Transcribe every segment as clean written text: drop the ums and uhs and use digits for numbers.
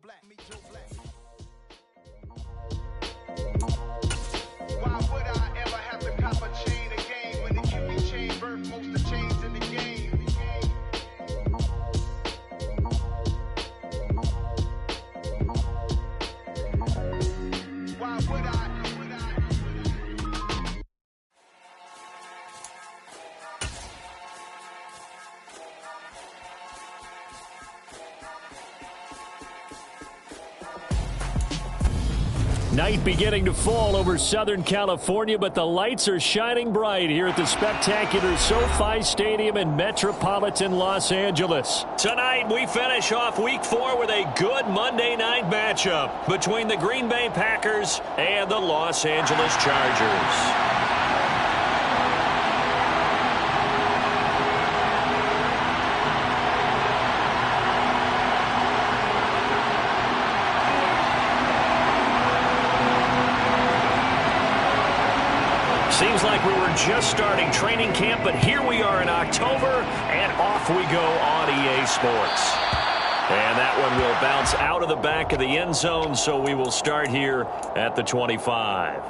Why would I ever have to cop a chain again when the QB chain birthed most of the chains in the game? Why would I? Night beginning to fall over Southern California, but the lights are shining bright here at the spectacular SoFi Stadium in metropolitan Los Angeles. Tonight, we finish off Week 4 with a good Monday night matchup between the Green Bay Packers and the Los Angeles Chargers. Seems like we were just starting training camp, but here we are in October, and off we go on EA Sports. And that one will bounce out of the back of the end zone, so we will start here at the 25.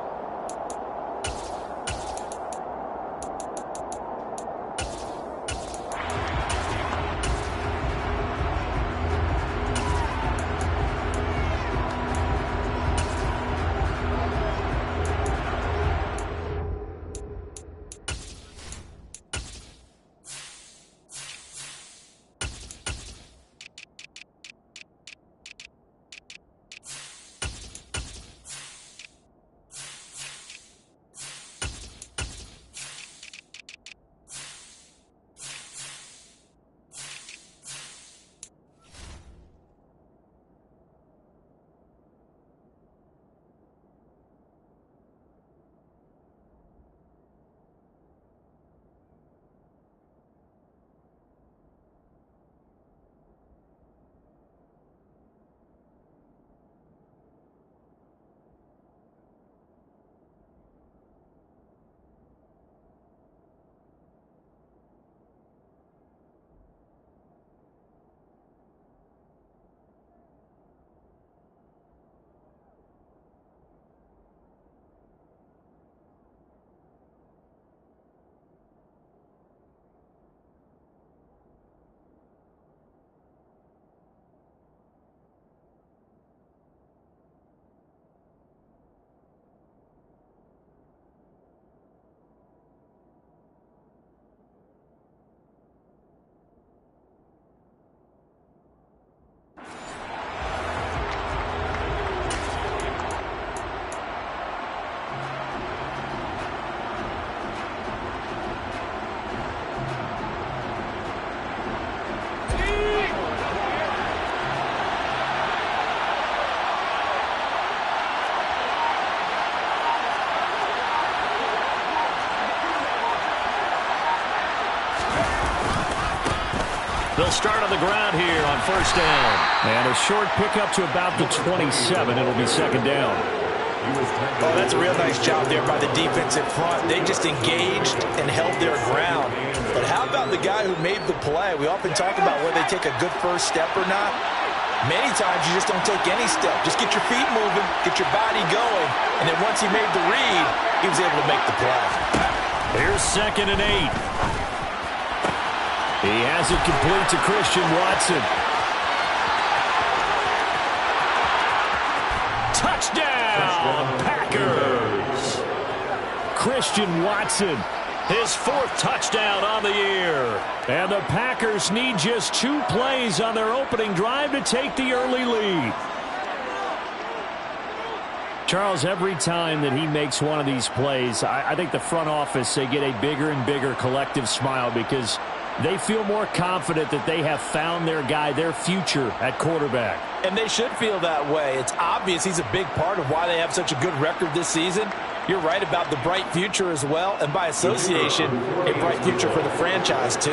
They'll start on the ground here on first down. And a short pickup to about the 27. It'll be second down. Oh, that's a real nice job there by the defense in front. They just engaged and held their ground. But how about the guy who made the play? We often talk about whether they take a good first step or not. Many times you just don't take any step. Just get your feet moving, get your body going. And then once he made the read, he was able to make the play. Here's 2nd and 8. He has it complete to Christian Watson. Touchdown, Packers! Christian Watson, his 4th touchdown on the year. And the Packers need just 2 plays on their opening drive to take the early lead. Charles, every time that he makes one of these plays, I think the front office, they get a bigger and bigger collective smile because they feel more confident that they have found their guy, their future at quarterback. And they should feel that way. It's obvious he's a big part of why they have such a good record this season. You're right about the bright future as well, and by association, a bright future for the franchise too.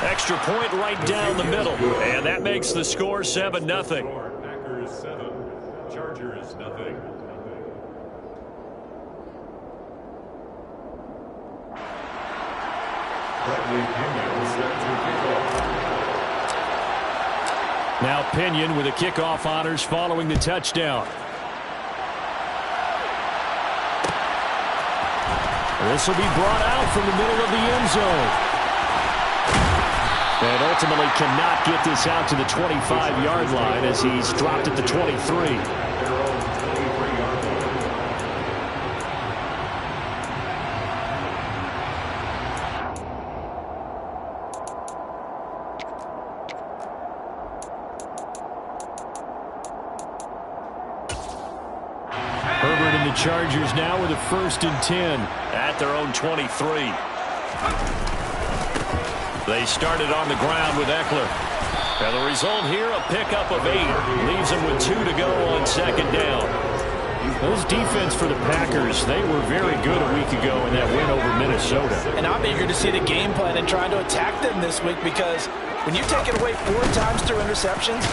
Extra point right down the middle, and that makes the score 7-0. Packers 7, Chargers 0. Now Pinion with the kickoff honors following the touchdown. This will be brought out from the middle of the end zone. And ultimately cannot get this out to the 25-yard line as he's dropped at the 23. Chargers now with a 1st and 10 at their own 23. They started on the ground with Eckler. And the result here, a pickup of 8. Leaves them with 2 to go on 2nd down. Those defense for the Packers, they were very good a week ago in that win over Minnesota. And I'm eager to see the game plan and trying to attack them this week because when you take it away 4 times through interceptions,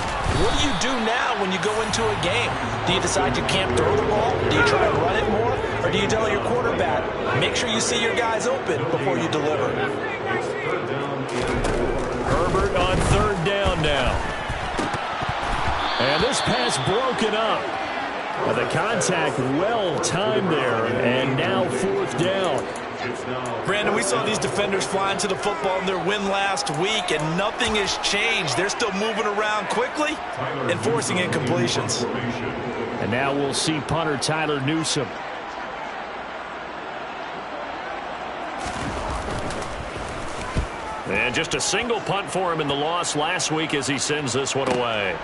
what do you do now when you go into a game? Do you decide you can't throw the ball? Do you try and run it more? Or do you tell your quarterback, make sure you see your guys open before you deliver? Herbert on 3rd down now. And this pass broken up. The contact well timed there, and now 4th down. Brandon, we saw these defenders flying to the football in their win last week, and nothing has changed. They're still moving around quickly and forcing incompletions. And now we'll see punter Tyler Newsome. And just a single punt for him in the loss last week as he sends this one away.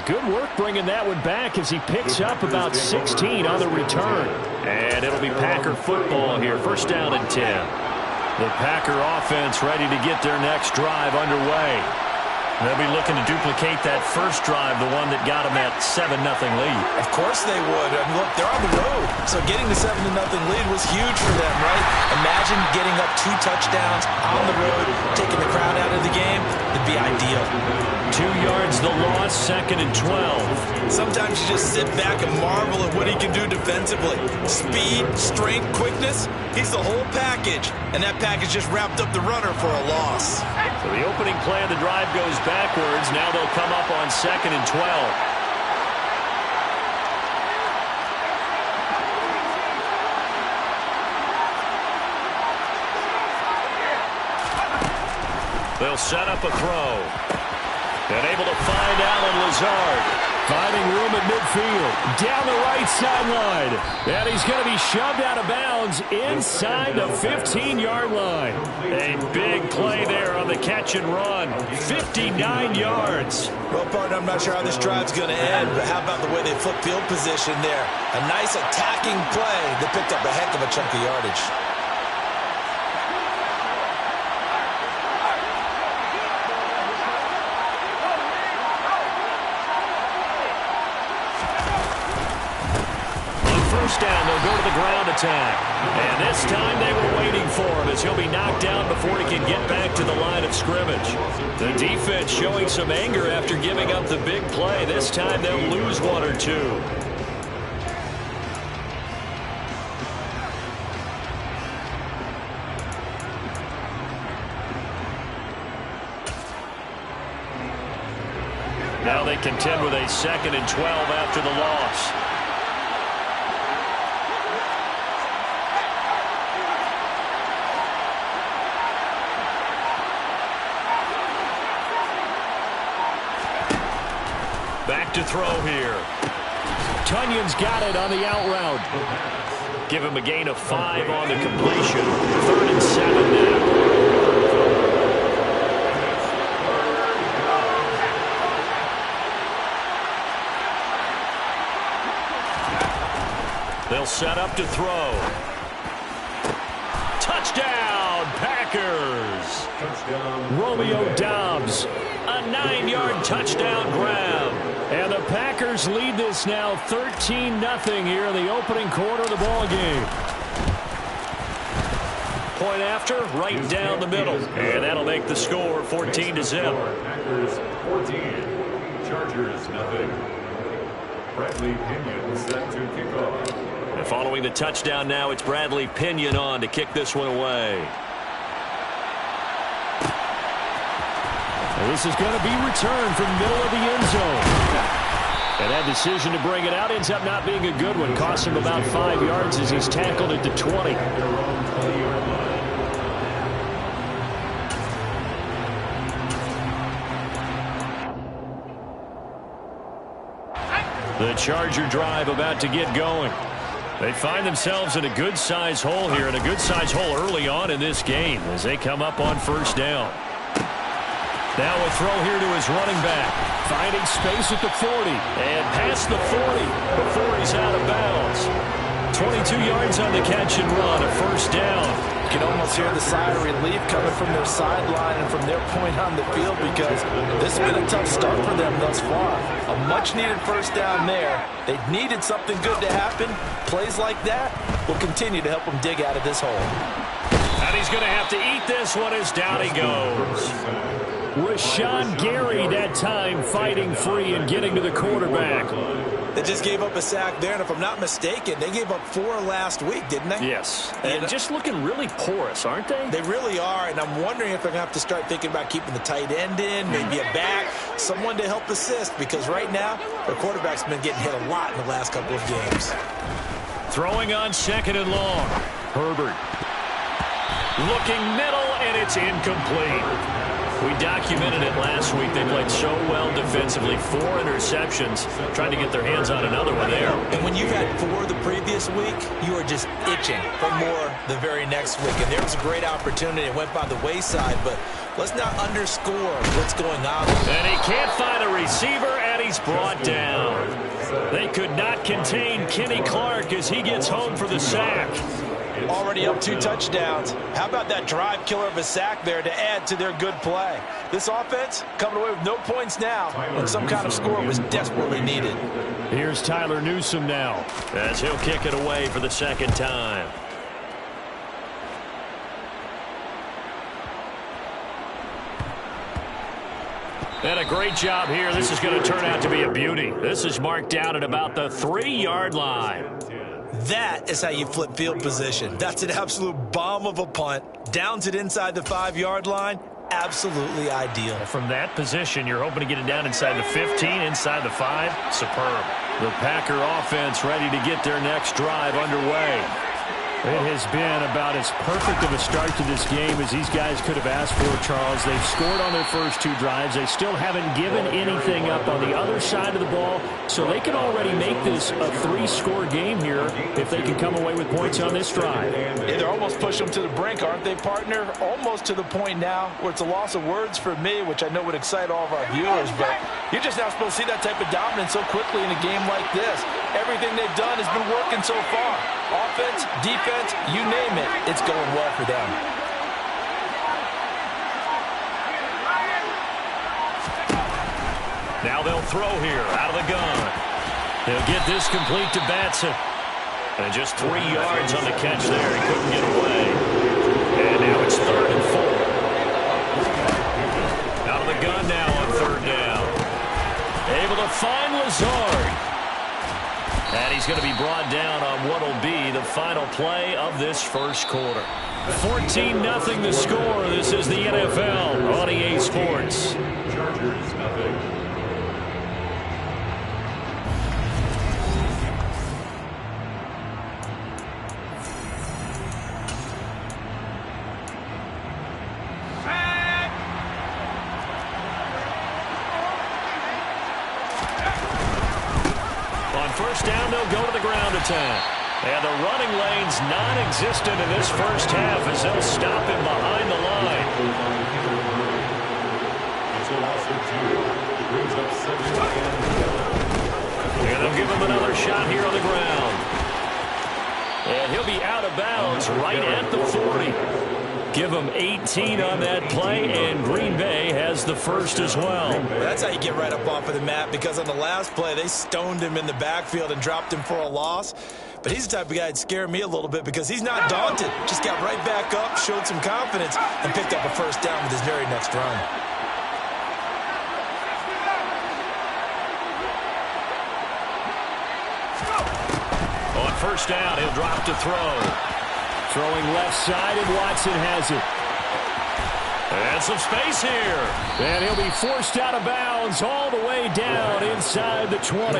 Good work bringing that one back as he picks up about 16 on the return. And it'll be Packer football here. 1st down and 10. The Packer offense ready to get their next drive underway. They'll be looking to duplicate that first drive, the one that got them that 7-0 lead. Of course they would. I mean, look, they're on the road. So getting the 7-0 lead was huge for them, right? Imagine getting up 2 touchdowns on the road, taking the crowd out of the game. It'd be ideal. 2 yards the loss, 2nd and 12. Sometimes you just sit back and marvel at what he can do defensively. Speed, strength, quickness, he's the whole package. And that package just wrapped up the runner for a loss. So the opening play of the drive goes backwards. Now they'll come up on 2nd and 12. They'll set up a throw. And able to find Allen Lazard. Finding room at midfield. Down the right sideline. And he's going to be shoved out of bounds inside the 15-yard line. A big play there on the catch and run. 59 yards. Well, partner, I'm not sure how this drive's going to end, but how about the way they flip field position there? A nice attacking play that picked up a heck of a chunk of yardage. Down, they'll go to the ground attack. And this time they were waiting for him as he'll be knocked down before he can get back to the line of scrimmage. The defense showing some anger after giving up the big play. This time they'll lose 1 or 2. Now they contend with a 2nd and 12 after the loss. Back to throw here. Tunyon's got it on the out route. Give him a gain of 5 on the completion. 3rd and 7 now. They'll set up to throw. Touchdown, Packers. Touchdown. Romeo Doubs, a 9-yard touchdown grab. And the Packers lead this now 13-0 here in the opening quarter of the ball game. Point after, right down the middle. And that'll make the score 14-0. Packers 14, Chargers 0. Bradley Pinion set to kick off. And following the touchdown now, it's Bradley Pinion on to kick this one away. And this is going to be returned from the middle of the end zone. And that decision to bring it out ends up not being a good one. Costs him about 5 yards as he's tackled at the 20. The Charger drive about to get going. They find themselves in a good-sized hole here, and a good-sized hole early on in this game as they come up on first down. Now a throw here to his running back. Finding space at the 40. And past the 40 before he's out of bounds. 22 yards on the catch and run. A first down. You can almost hear the sigh of relief coming from their sideline and from their point on the field because this has been a tough start for them thus far. A much-needed first down there. They needed something good to happen. Plays like that will continue to help them dig out of this hole. And he's going to have to eat this one as down he goes. Rashawn Gary that time fighting free and getting to the quarterback. They just gave up a sack there, and if I'm not mistaken, they gave up 4 last week, didn't they? Yes. And just looking really porous, aren't they? They really are, and I'm wondering if they're going to have to start thinking about keeping the tight end in, maybe a back, someone to help assist, because right now, their quarterback's been getting hit a lot in the last couple of games. Throwing on second and long. Herbert. Looking middle, and it's incomplete. We documented it last week. They played so well defensively. 4 interceptions. Trying to get their hands on another one there. And when you've had 4 the previous week, you are just itching for more the very next week. And there was a great opportunity. It went by the wayside, but let's not underscore what's going on. And he can't find a receiver, and he's brought down. They could not contain Kenny Clark as he gets home for the sack. Already up 2 touchdowns. How about that drive killer of a sack there to add to their good play? This offense coming away with no points now when some kind of score was desperately needed. Here's Tyler Newsome now as he'll kick it away for the second time. And a great job here. This is going to turn out to be a beauty. This is marked down at about the 3-yard line. That is how you flip field position. That's an absolute bomb of a punt. Downs it inside the 5-yard line. Absolutely ideal. From that position, you're hoping to get it down inside the 15, inside the 5. Superb. The Packer offense ready to get their next drive underway. It has been about as perfect of a start to this game as these guys could have asked for, Charles. They've scored on their first 2 drives. They still haven't given anything up on the other side of the ball, so they can already make this a 3-score game here if they can come away with points on this drive. Yeah, they're almost pushing them to the brink, aren't they, partner? Almost to the point now where it's a loss of words for me, which I know would excite all of our viewers, but you're just not supposed to see that type of dominance so quickly in a game like this. Everything they've done has been working so far. Offense, defense, you name it, it's going well for them. Now they'll throw here out of the gun. They'll get this complete to Batson. And just 3 yards on the catch there. He couldn't get away. And now it's 3rd and 4. Out of the gun now on 3rd down. Able to find Lazard. And he's going to be brought down on what will be the final play of this first quarter. 14-0 the score. This is the NFL on EA Sports. Chargers nothing. First down, they'll go to the ground attack. And the running lane's non-existent in this first half as they'll stop him behind the line. It's a loss of 2. It brings up 7. And they'll give him another shot here on the ground. And he'll be out of bounds right at the 40. Give him 18 on that play, and Green Bay has the first as well. That's how you get right up off of the mat, because on the last play, they stoned him in the backfield and dropped him for a loss. But he's the type of guy that'd scare me a little bit because he's not daunted. Just got right back up, showed some confidence, and picked up a first down with his very next run. first down. He'll drop to throw. Throwing left side, and Watson has it. And some space here. And he'll be forced out of bounds all the way down inside the 20.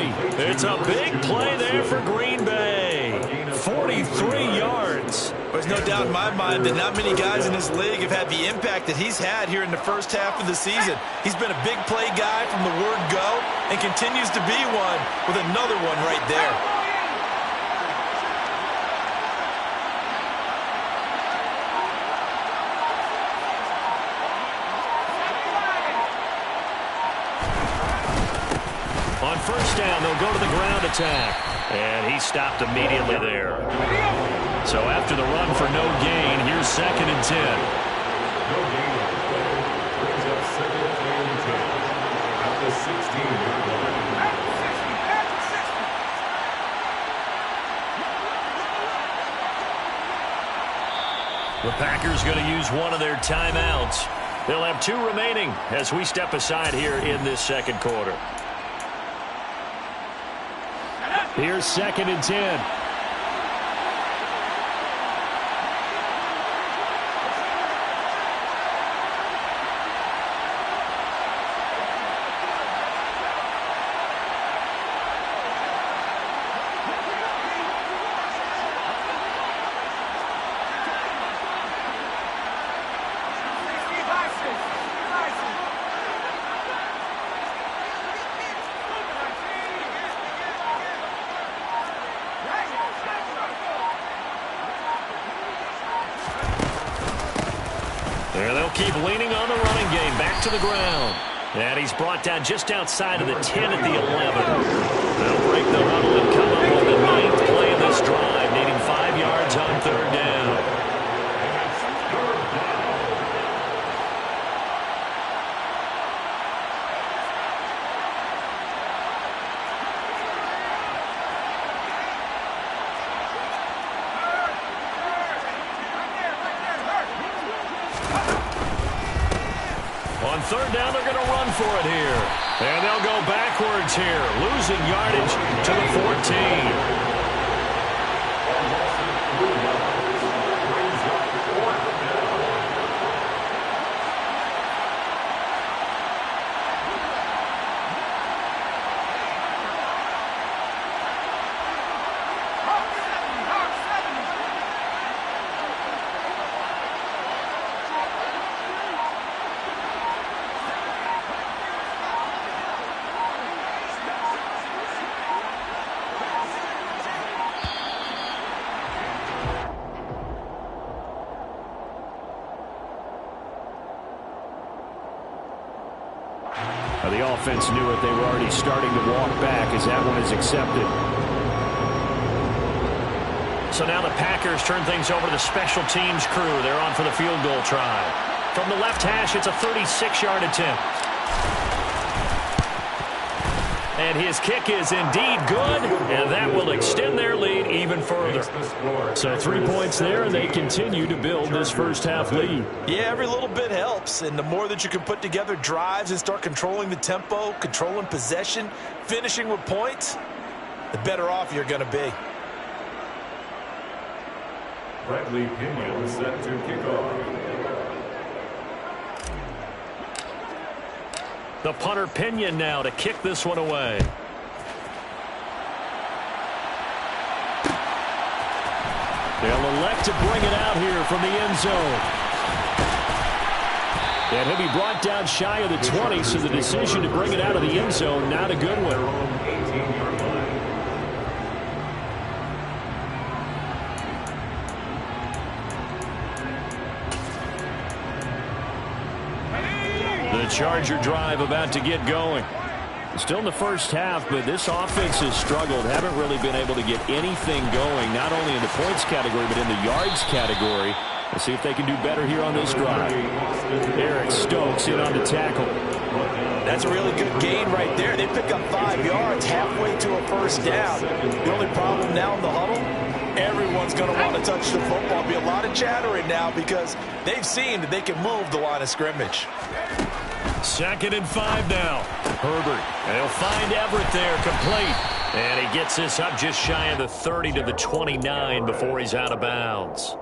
It's a big play there for Green Bay. 43 yards. There's no doubt in my mind that not many guys in this league have had the impact that he's had here in the first half of the season. He's been a big play guy from the word go and continues to be one with another one right there. On first down, they'll go to the ground attack. And he stopped immediately there. So after the run for no gain, here's 2nd and 10. No gain on the play. Brings up 2nd and 10 at the 16-yard line. The Packers going to use one of their timeouts. They'll have 2 remaining as we step aside here in this second quarter. Here's 2nd and 10. There they'll keep leaning on the running game. Back to the ground. And he's brought down just outside of the 10 at the 11. They'll break the huddle and come up with the 9th play of this drive, needing 5 yards on 3rd down. On 3rd down, they're going to run for it here. And they'll go backwards here, losing yardage to the 14. The offense knew it. They were already starting to walk back as that one is accepted. So now the Packers turn things over to the special teams crew. They're on for the field goal try. From the left hash, it's a 36-yard attempt. And his kick is indeed good, and that will extend their lead even further. So 3 points there, and they continue to build this first half lead. Yeah, every little bit helps, and the more that you can put together drives and start controlling the tempo, controlling possession, finishing with points, the better off you're going to be. Bradley Pinion set to kick off. The punter Pinion now to kick this one away. They'll elect to bring it out here from the end zone. And he'll be brought down shy of the 20, so the decision to bring it out of the end zone, not a good one. 18-yard line. The Charger drive about to get going. Still in the first half, but this offense has struggled. Haven't really been able to get anything going, not only in the points category, but in the yards category. Let's see if they can do better here on this drive. Eric Stokes in on the tackle. That's a really good gain right there. They pick up 5 yards halfway to a first down. The only problem now in the huddle, everyone's going to want to touch the football. There'll be a lot of chattering now because they've seen that they can move the line of scrimmage. 2nd and 5 now. Herbert. They'll find Everett there, complete. And he gets this up just shy of the 30 to the 29 before he's out of bounds.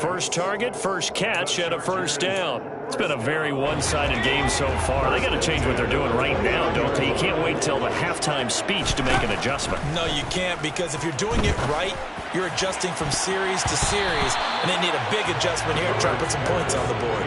First target, first catch, and a first down. It's been a very one-sided game so far. They got to change what they're doing right now, don't they? You can't wait till the halftime speech to make an adjustment. No, you can't, because if you're doing it right, you're adjusting from series to series, and they need a big adjustment here to try to put some points on the board.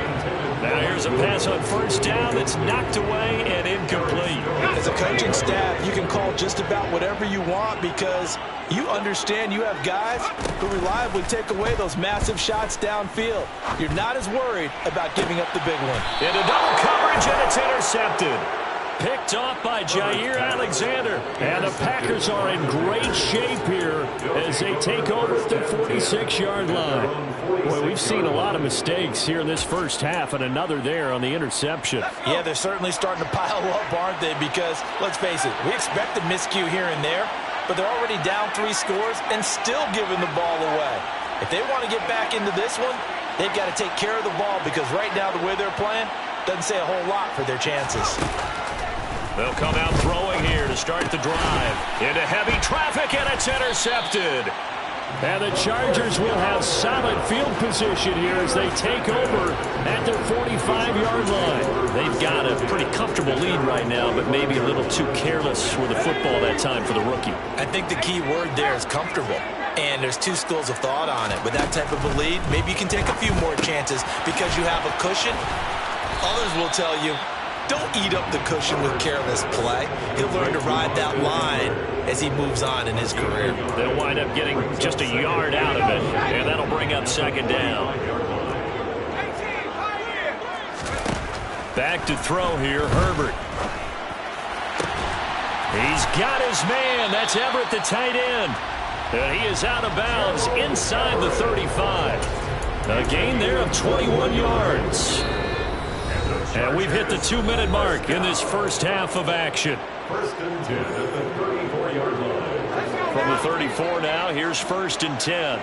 Now here's a pass on first down that's knocked away and incomplete. As a coaching staff, you can call just about whatever you want because you understand you have guys who reliably take away those massive shots downfield. You're not as worried about giving up the big one. Into double coverage, and it's intercepted. Picked off by Jair Alexander. And the Packers are in great shape here as they take over at the 46-yard line. Boy, we've seen a lot of mistakes here in this first half, and another there on the interception. Yeah, they're certainly starting to pile up, aren't they? Because, let's face it, we expect a miscue here and there, but they're already down 3 scores and still giving the ball away. If they want to get back into this one, they've got to take care of the ball because right now the way they're playing doesn't say a whole lot for their chances. They'll come out throwing here to start the drive. Into heavy traffic, and it's intercepted. And the Chargers will have solid field position here as they take over at their 45-yard line. They've got a pretty comfortable lead right now, but maybe a little too careless with the football that time for the rookie. I think the key word there is comfortable. And there's 2 schools of thought on it. With that type of a lead, maybe you can take a few more chances because you have a cushion. Others will tell you, don't eat up the cushion with careless play. He'll learn to ride that line as he moves on in his career. They'll wind up getting just a yard out of it, and that'll bring up second down. Back to throw here, Herbert. He's got his man. That's Everett, the tight end. And he is out of bounds inside the 35. A gain there of 21 yards. And we've hit the 2-minute mark in this first half of action. First and 10 at the 34-yard line. From the 34 now, here's first and 10.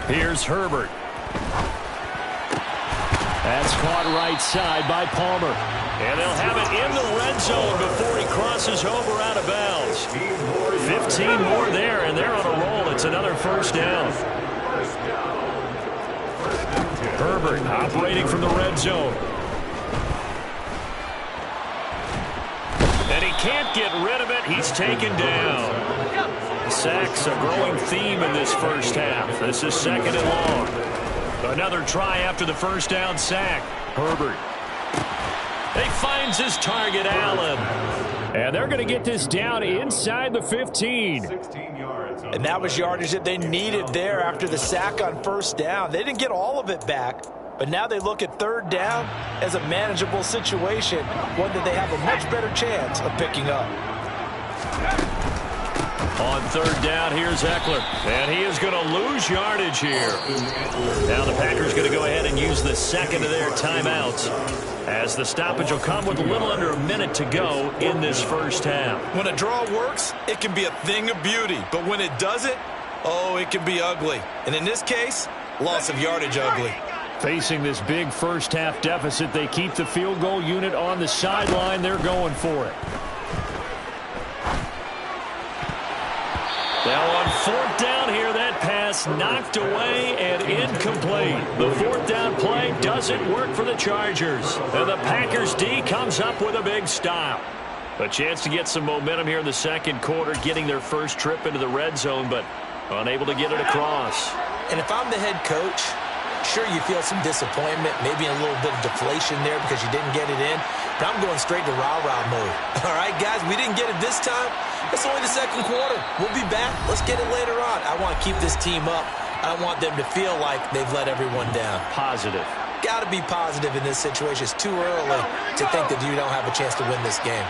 Here's Herbert. That's caught right side by Palmer. And they'll have it in the red zone before he crosses over out of bounds. 15 more there, and they're on a roll. It's another first down. Herbert operating from the red zone. And he can't get rid of it. He's taken down. Sacks a growing theme in this first half. This is second and long. Another try after the first down sack. Herbert. He finds his target, Allen. And they're going to get this down inside the 15. 16 yards. And that was yardage that they needed there after the sack on first down. They didn't get all of it back, but now they look at third down as a manageable situation, one that they have a much better chance of picking up. On third down, here's Eckler. And he is going to lose yardage here. Now the Packers going to go ahead and use the second of their timeouts, as the stoppage will come with a little under a minute to go in this first half. When a draw works, it can be a thing of beauty. But when it doesn't, oh, it can be ugly. And in this case, loss of yardage ugly. Facing this big first half deficit, they keep the field goal unit on the sideline. They're going for it. Now on fourth down here, that pass knocked away and incomplete. The fourth down play doesn't work for the Chargers. And the Packers D comes up with a big stop. A chance to get some momentum here in the second quarter, getting their first trip into the red zone, but unable to get it across. And if I'm the head coach, sure, you feel some disappointment, maybe a little bit of deflation there because you didn't get it in. But I'm going straight to rah-rah mode. All right, guys, we didn't get it this time. It's only the second quarter. We'll be back. Let's get it later on. I want to keep this team up. I don't want them to feel like they've let everyone down. Positive. Got to be positive in this situation. It's too early to think that you don't have a chance to win this game.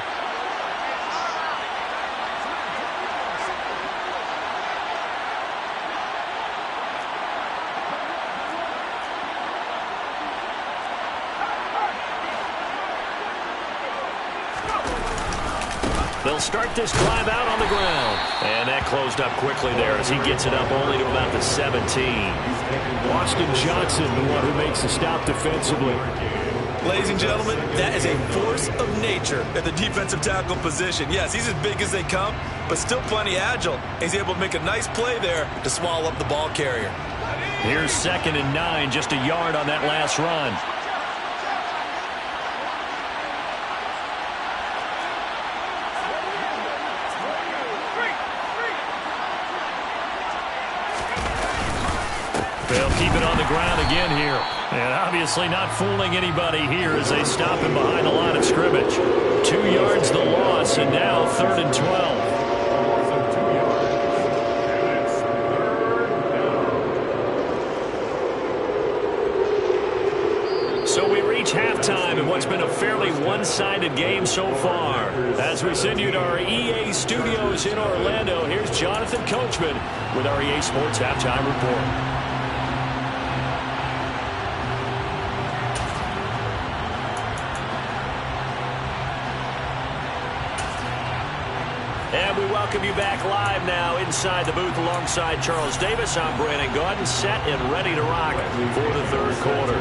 They'll start this drive out on the ground. And that closed up quickly there as he gets it up only to about the 17. Austin Johnson, the one who makes the stop defensively. Ladies and gentlemen, that is a force of nature at the defensive tackle position. Yes, he's as big as they come, but still plenty agile. He's able to make a nice play there to swallow up the ball carrier. Here's 2nd and 9, just a yard on that last run. They'll keep it on the ground again here. And obviously not fooling anybody here as they stop him behind the line of scrimmage. 2 yards the loss, and now 3rd and 12. So we reach halftime in what's been a fairly one-sided game so far. As we send you to our EA studios in Orlando, here's Jonathan Coachman with our EA Sports Halftime Report. And we welcome you back live now inside the booth alongside Charles Davis. I'm Brandon Gaudin, set and ready to rock for the 3rd quarter.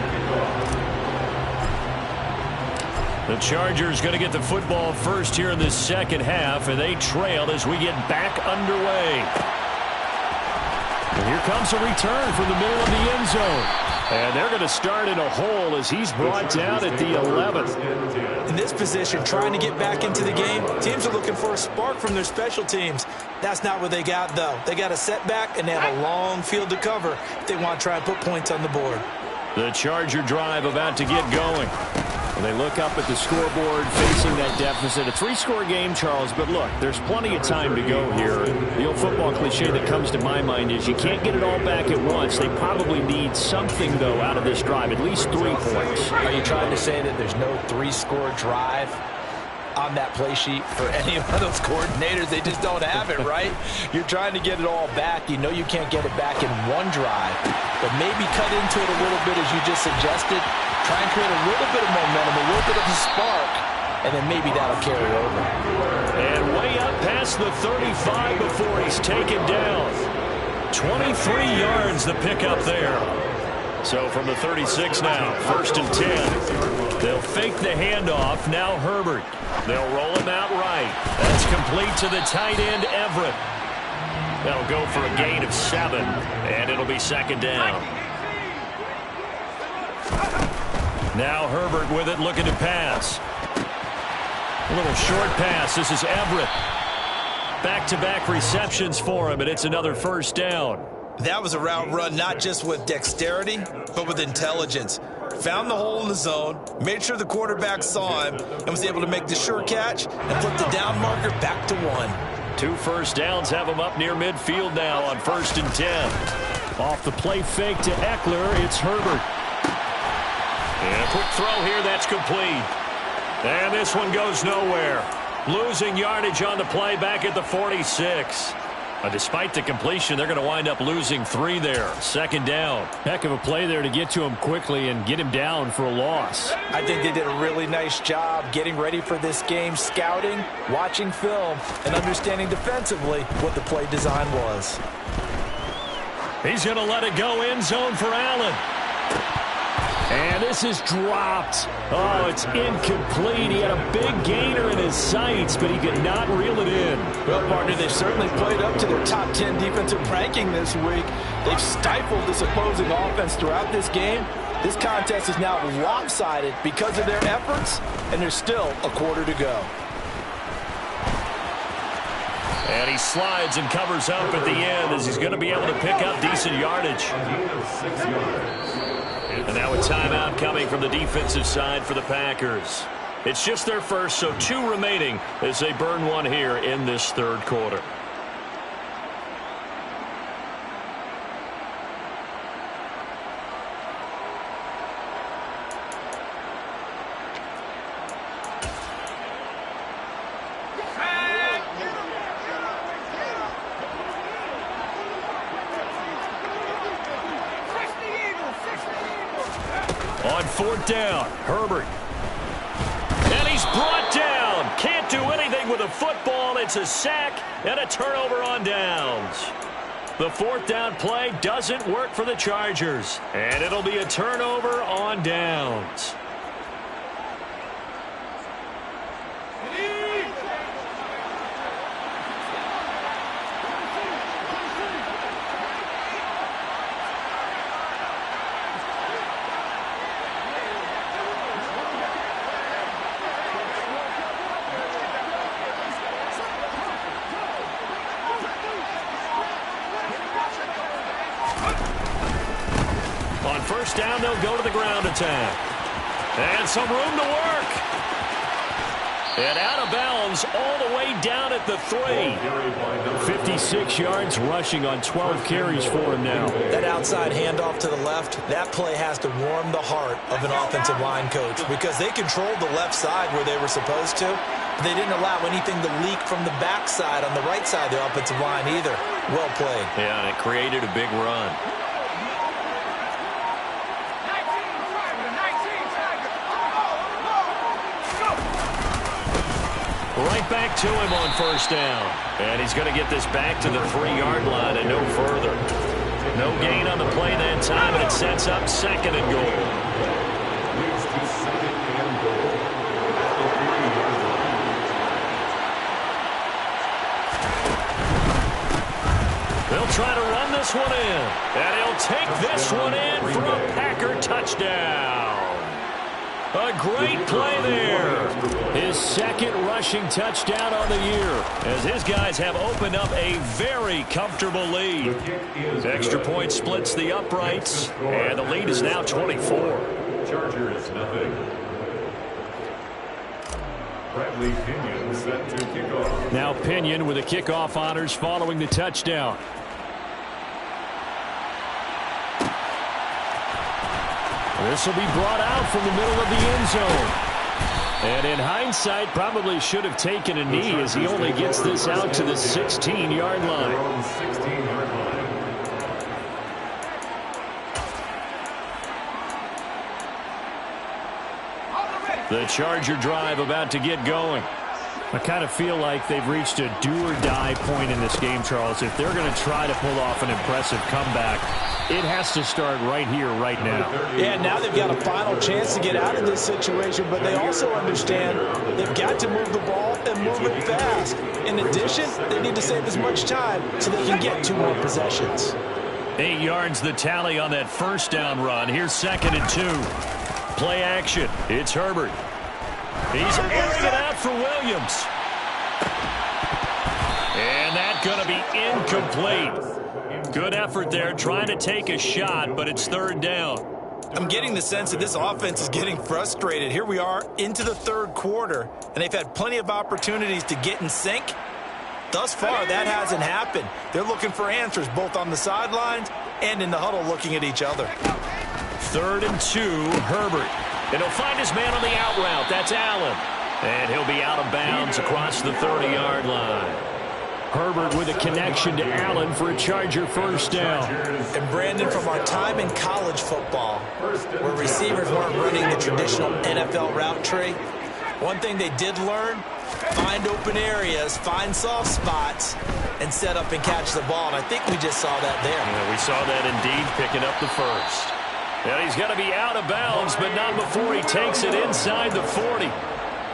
The Chargers going to get the football first here in this 2nd half, and they trail as we get back underway. And here comes a return from the middle of the end zone. And they're going to start in a hole as he's brought down at the 11th. In this position, trying to get back into the game, teams are looking for a spark from their special teams. That's not what they got, though. They got a setback, and they have a long field to cover if they want to try and put points on the board. The Charger drive about to get going. They look up at the scoreboard facing that deficit. A 3-score game, Charles, but look, there's plenty of time to go here. The old football cliche that comes to my mind is you can't get it all back at once. They probably need something, though, out of this drive, at least 3 points. Are you trying to say that there's no 3-score drive on that play sheet for any of those coordinators? They just don't have it, right? You're trying to get it all back. You know you can't get it back in one drive, but maybe cut into it a little bit as you just suggested. Try and create a little bit of momentum, a little bit of a spark, and then maybe that'll carry over. And way up past the 35 before he's taken down. 23 yards the pickup there. So from the 36 now, 1st and 10. They'll fake the handoff. Now Herbert. They'll roll him out right. That's complete to the tight end, Everett. That'll go for a gain of 7, and it'll be 2nd down. Now Herbert with it, looking to pass. A little short pass. This is Everett. Back-to-back receptions for him, and it's another 1st down. That was a route run not just with dexterity, but with intelligence. Found the hole in the zone, made sure the quarterback saw him, and was able to make the sure catch and flip the down marker back to 1. 2 first downs have him up near midfield now on 1st and 10. Off the play fake to Eckler, it's Herbert. And a quick throw here, that's complete. And this one goes nowhere. Losing yardage on the play back at the 46. Despite the completion, they're going to wind up losing 3 there. 2nd down. Heck of a play there to get to him quickly and get him down for a loss. I think they did a really nice job getting ready for this game, scouting, watching film, and understanding defensively what the play design was. He's going to let it go end zone for Allen. And this is dropped. Oh, it's incomplete. He had a big gainer in his sights, but he could not reel it in. Well, partner, they've certainly played up to their top 10 defensive ranking this week. They've stifled this opposing offense throughout this game. This contest is now lopsided because of their efforts, and there's still a quarter to go. And he slides and covers up at the end as he's going to be able to pick up decent yardage. And now a timeout coming from the defensive side for the Packers. It's just their first, so 2 remaining as they burn 1 here in this 3rd quarter. On 4th down, Herbert. And he's brought down. Can't do anything with a football. It's a sack and a turnover on downs. The 4th down play doesn't work for the Chargers. And it'll be a turnover on downs. first down, they'll go to the ground attack. And some room to work. And out of bounds all the way down at the 3. 56 yards rushing on 12 carries for him now. That outside handoff to the left, that play has to warm the heart of an offensive line coach because they controlled the left side where they were supposed to. They didn't allow anything to leak from the backside on the right side of the offensive line either. Well played. Yeah, and it created a big run. Right back to him on first down. And he's going to get this back to the 3-yard line and no further. No gain on the play that time, and it sets up 2nd and goal. Leads to 2nd and goal at the 3-yard line. They'll try to run this one in. And he'll take this one in for a Packer touchdown. A great play there. His 2nd rushing touchdown on the year as his guys have opened up a very comfortable lead. Extra point splits the uprights, and the lead is now 24. Chargers, nothing. Bradley Pinion set to kickoff. Now Pinion with the kickoff honors following the touchdown. This will be brought out from the middle of the end zone. And in hindsight, probably should have taken a knee as he only gets this out to the 16-yard line. 16-yard line. The Charger drive about to get going. I kind of feel like they've reached a do-or-die point in this game, Charles. If they're going to try to pull off an impressive comeback, it has to start right here, right now. Yeah, now they've got a final chance to get out of this situation, but they also understand they've got to move the ball and move it fast. In addition, they need to save as much time so they can get 2 more possessions. 8 yards the tally on that first down run. Here's 2nd and 2. Play action. It's Herbert. He's airing it out for Williams. And that's going to be incomplete. Good effort there, trying to take a shot, but it's 3rd down. I'm getting the sense that this offense is getting frustrated. Here we are into the 3rd quarter, and they've had plenty of opportunities to get in sync. Thus far, that hasn't happened. They're looking for answers both on the sidelines and in the huddle looking at each other. 3rd and 2, Herbert. And he'll find his man on the out route. That's Allen. And he'll be out of bounds across the 30-yard line. Herbert with a connection to Allen for a Charger first down. And Brandon, from our time in college football, where receivers weren't running the traditional NFL route tree, one thing they did learn, find open areas, find soft spots, and set up and catch the ball. And I think we just saw that there. Yeah, we saw that indeed, picking up the first. And he's going to be out of bounds, but not before he takes it inside the 40.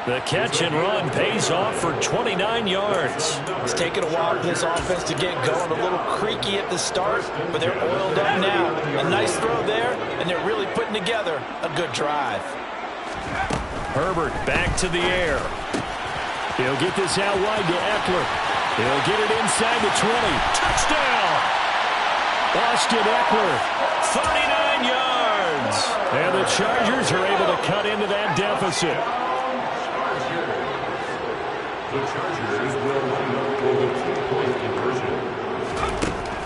The catch and run pays off for 29 yards. It's taken a while for this offense to get going. A little creaky at the start, but they're oiled up now. A nice throw there, and they're really putting together a good drive. Herbert back to the air. He'll get this out wide to Eckler. He'll get it inside the 20. Touchdown! Austin Eckler, 39 yards. And the Chargers are able to cut into that deficit. The Chargers will line up for the 2-point conversion.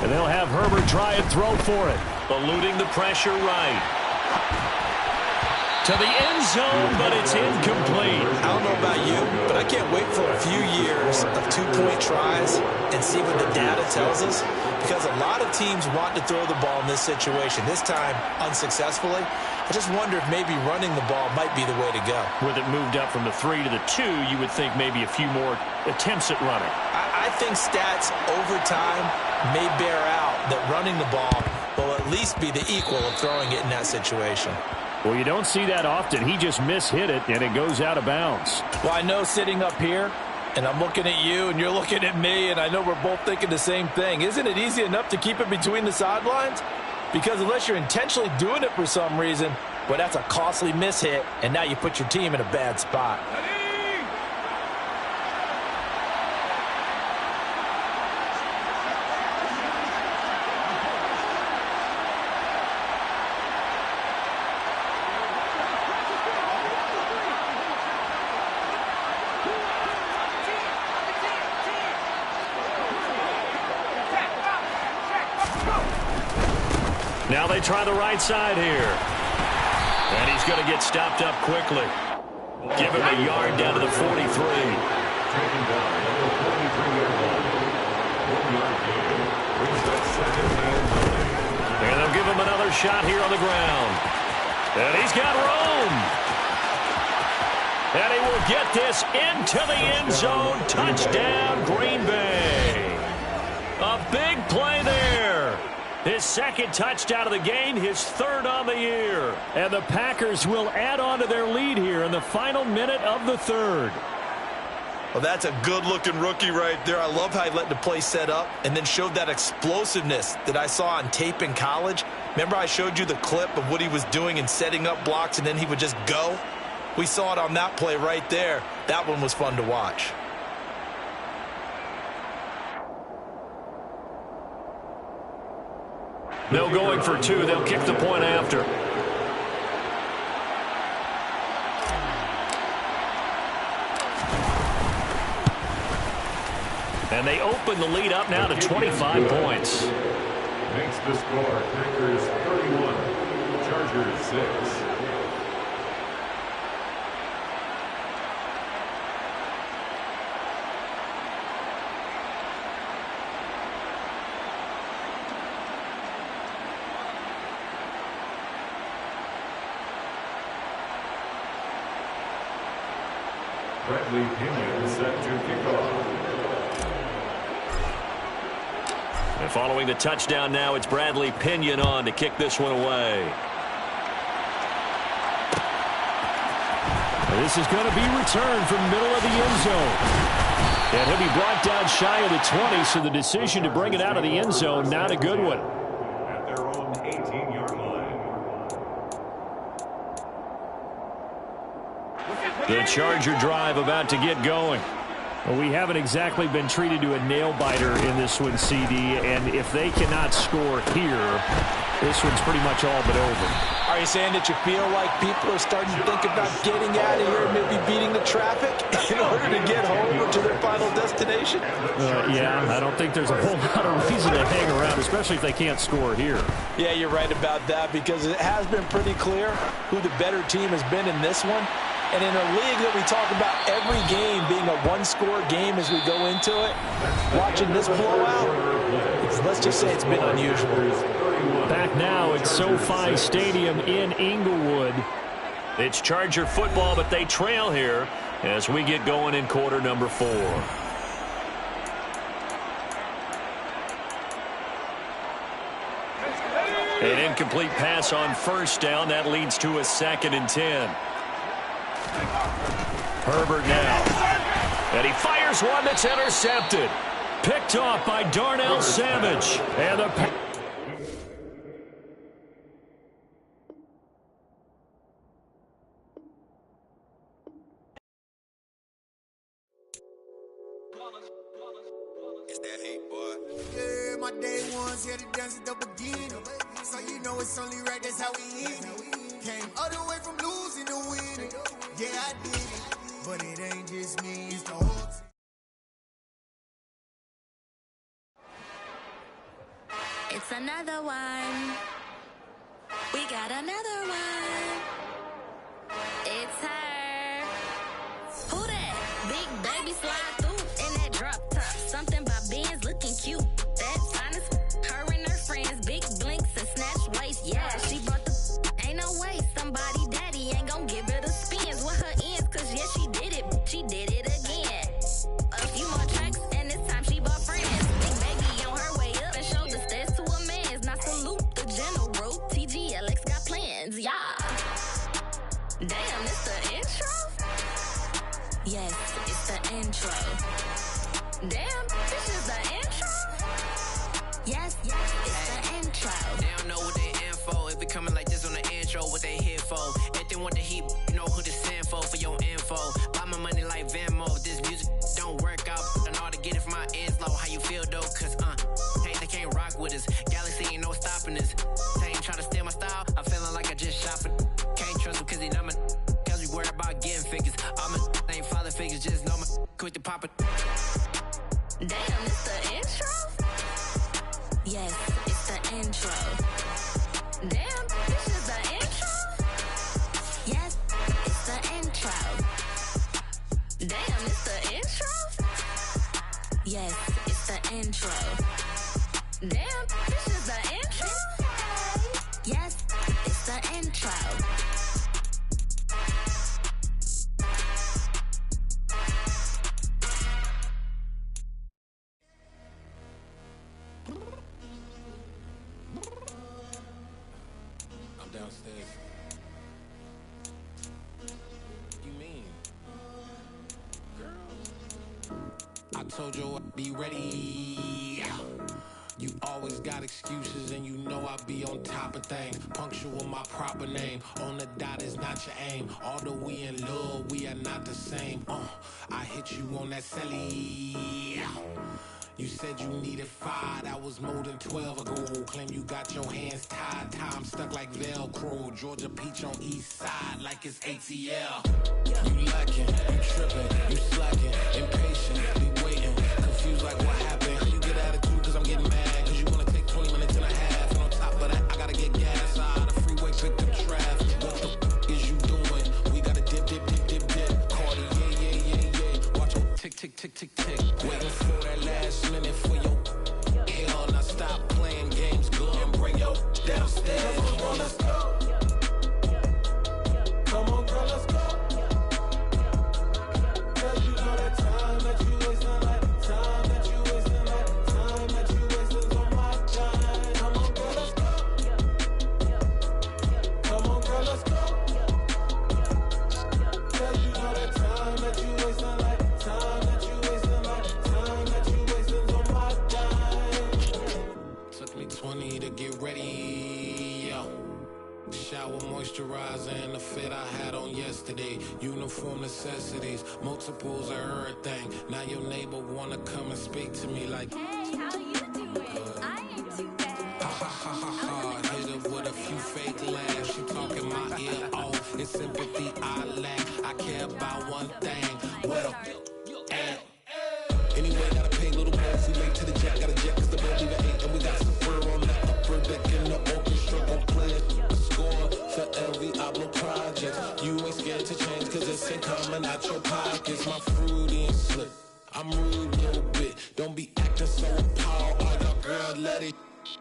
And they'll have Herbert try and throw for it. Eluding the pressure right. To the end zone, but it's incomplete. I don't know about you, but I can't wait for a few years of 2-point tries and see what the data tells us. Because a lot of teams want to throw the ball in this situation. This time, unsuccessfully. I just wonder if maybe running the ball might be the way to go. With it moved up from the 3 to the 2, you would think maybe a few more attempts at running. I think stats over time may bear out that running the ball will at least be the equal of throwing it in that situation. Well, you don't see that often. He just mishit it, and it goes out of bounds. Well, I know sitting up here, and I'm looking at you, and you're looking at me, and I know we're both thinking the same thing. Isn't it easy enough to keep it between the sidelines? Because unless you're intentionally doing it for some reason, well, that's a costly mishit, and now you put your team in a bad spot. Now they try the right side here. And he's going to get stopped up quickly. Give him a yard down to the 43. Taken down at the 43-yard line. 1-yard gain. Brings up second and 9. And they'll give him another shot here on the ground. And he's got room. And he will get this into the end zone. Touchdown, Green Bay. A big play there. His second touchdown of the game, his third on the year. And the Packers will add on to their lead here in the final minute of the third. Well, that's a good-looking rookie right there. I love how he let the play set up and then showed that explosiveness that I saw on tape in college. Remember I showed you the clip of what he was doing and setting up blocks, and then he would just go? We saw it on that play right there. That one was fun to watch. They'll going for two. They'll kick the point after. And they open the lead up now to 25 points. Makes the score Packers 31, Chargers 6. Bradley Pinion set to kick off. And following the touchdown now, it's Bradley Pinion on to kick this one away. And this is going to be returned from the middle of the end zone. And he'll be brought down shy of the 20, so the decision to bring it out of the end zone, not a good one. At their own 18-yard line. The Charger drive about to get going. Well, we haven't exactly been treated to a nail-biter in this one, CD, and if they cannot score here, this one's pretty much all but over. Are you saying that you feel like people are starting to think about getting out of here and maybe beating the traffic in order to get home or to their final destination? Yeah, I don't think there's a whole lot of reason to hang around, especially if they can't score here. Yeah, you're right about that, because it has been pretty clear who the better team has been in this one. And in a league that we talk about every game being a one-score game as we go into it, watching this blowout, let's just say it's been unusual. Back now at SoFi Stadium in Inglewood. It's Charger football, but they trail here as we get going in quarter number 4. An incomplete pass on first down. That leads to a 2nd and 10. Herbert now. And he fires one that's intercepted. Picked off by Darnell Savage. And the It's that hate, boy. Yeah, my day ones here to dance at the beginning. So you know it's only right, that's how we end it. Came all the way from losing to winning. Yeah, I did it. But it ain't just me, it's the whole team. It's another one. We got another one. It's her. Who that? Big baby slide through in that drop top. Something by Benz looking cute. That's honest. Her and her friends, big blinks and snatch waist. Yeah, she brought the. Ain't no way somebody daddy ain't gon' give her the spins with her ends. Cause yeah, she did it. She did it again. A few more tracks and this time she bought friends. Big baby on her way up and showed the stairs to a man's. Now salute the general. TGLX got plans, yeah. Damn, it's the intro? Yes, it's the intro. Damn, this is the intro? Yes, it's the intro. They don't know what they in for. If it coming like this on the intro, what they here for? If they want the heat, you know who to send for your info. Buy my money like Venmo. If this music don't work out, I know how to get it from my ends low. How you feel though? Cause hey, they can't rock with us. Galaxy ain't no stopping us. They ain't trying to steal my style. I'm feeling like I just shot for. Can't trust them cause they numb. Cause we worried about getting figures. All my ain't father figures, just know my quick to pop it. Damn, it's the intro? Yes, it's the intro. Cause you mean, girl, I told you I'd be ready. You always got excuses and you know I be on top of things. Punctual my proper name. On the dot is not your aim. Although we in love, we are not the same. I hit you on that celly. You said you needed 5, that was more than 12 ago. Claim you got your hands tied, time stuck like Velcro. Georgia Peach on east side like it's ATL. You lacking, you tripping, you slacking, impatient, be waiting, confused like what happened. You get attitude cause I'm getting mad, cause you wanna take 20 minutes and a half. And on top of that, I gotta get gas out of the freeway, pick up traffic. What the is you doing? We gotta dip. Cardi, yeah. Watch your tick. Waiting for that last minute for your hell. Now stop playing games, go and bring your downstairs. Come on, girl, let's go. Come on, girl, let's go. Cause you know that time that you wasting, like time that you wasting, like time that you wasting on my time. Come on, girl, let's go. Come on, girl, let's go. Cause you know that time that you wasting, like time that you wasting, like time that you wasting on my time. Took me 20 to get ready, yo. Shower, moisturizer, and the fit I had on yesterday. Uniform necessities, multiples of everything. Now your neighbor wanna come and speak to me like, Hey, how you doing? I ain't too bad. ha. Hit her with a few fake laughs. She talking my ear off. It's sympathy I lack. I care about one thing. Well, anyway, gotta pay a little more. If we late to the jet, gotta jet cause the boat leave at 8. And we got some fur on that upper deck in the orchestra. Gon' play a score for every Ablo project. You ain't scared to change cause it's ain't coming out your pockets. My fruity and slick. I'm rude a little bit. Don't be acting so appalled. Oh, y'all girl, let it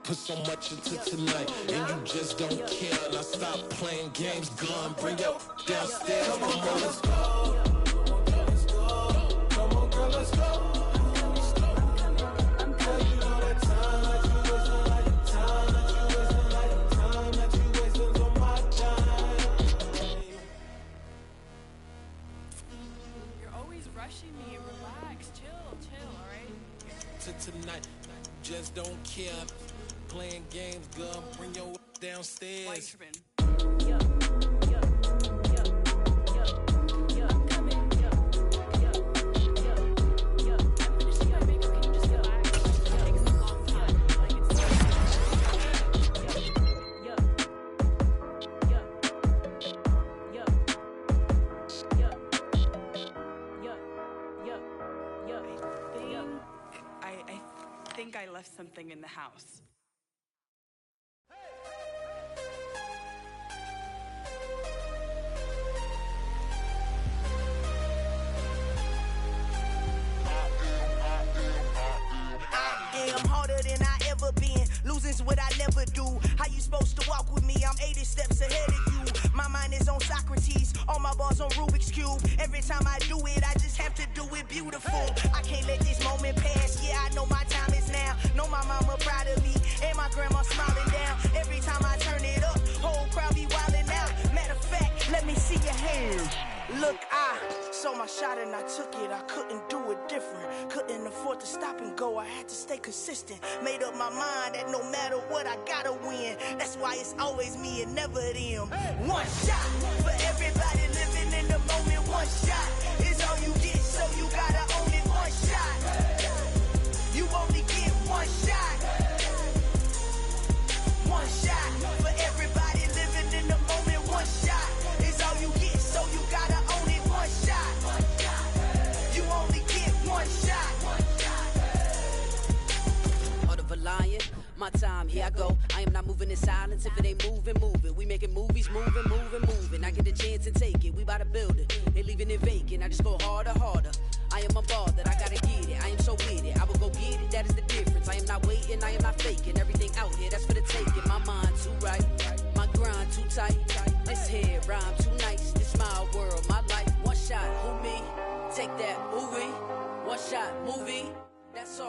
put so much into tonight. And you just don't care. Now stop playing games. Gun, bring your downstairs. Come on, let's go. Come on, girl, let's go. Rushing me, relax, chill, alright? To tonight, just don't care. Playing games, girl, bring your downstairs. Why you tripping? I think I left something in the house. I'm harder than I ever been. Losing's what I never do. How you supposed to walk with me? I'm 80 steps ahead of you. My mind is on Socrates. All my bars on Rubik's Cube. Every time I do it, I just have to do it beautiful. I can't let this moment pass. Yeah, I know my time is now. Know my mama proud of me. And my grandma smiling down. Every time I turn it up, whole crowd be wildin' out. Matter of fact, let me see your hands. Look, I saw my shot and I took it. I couldn't do it different. Couldn't afford to stop and go. I had to stay consistent. Made up my mind that no matter what, I gotta win. That's why it's always me and never them. One shot for everybody living in the moment. One shot is all you get, so you gotta own it. One shot. You only get one shot. One shot for everybody living in the moment. One shot is all you get, so you gotta own it. One shot. You only get one shot. Heart of a lion, my time, here I go. I am not moving in silence. If it ain't moving. We making movies, moving. I get the chance and take it. We bout to build it. They leaving it vacant. I just go harder. I am a ball that I gotta get it. I am so with it. I will go get it. That is the difference. I am not waiting. I am not faking. Everything out here, that's for the taking. My mind too right. My grind too tight. This head rhyme too nice. This my world, my life. One shot, who me? Take that, movie. One shot, movie. That's all.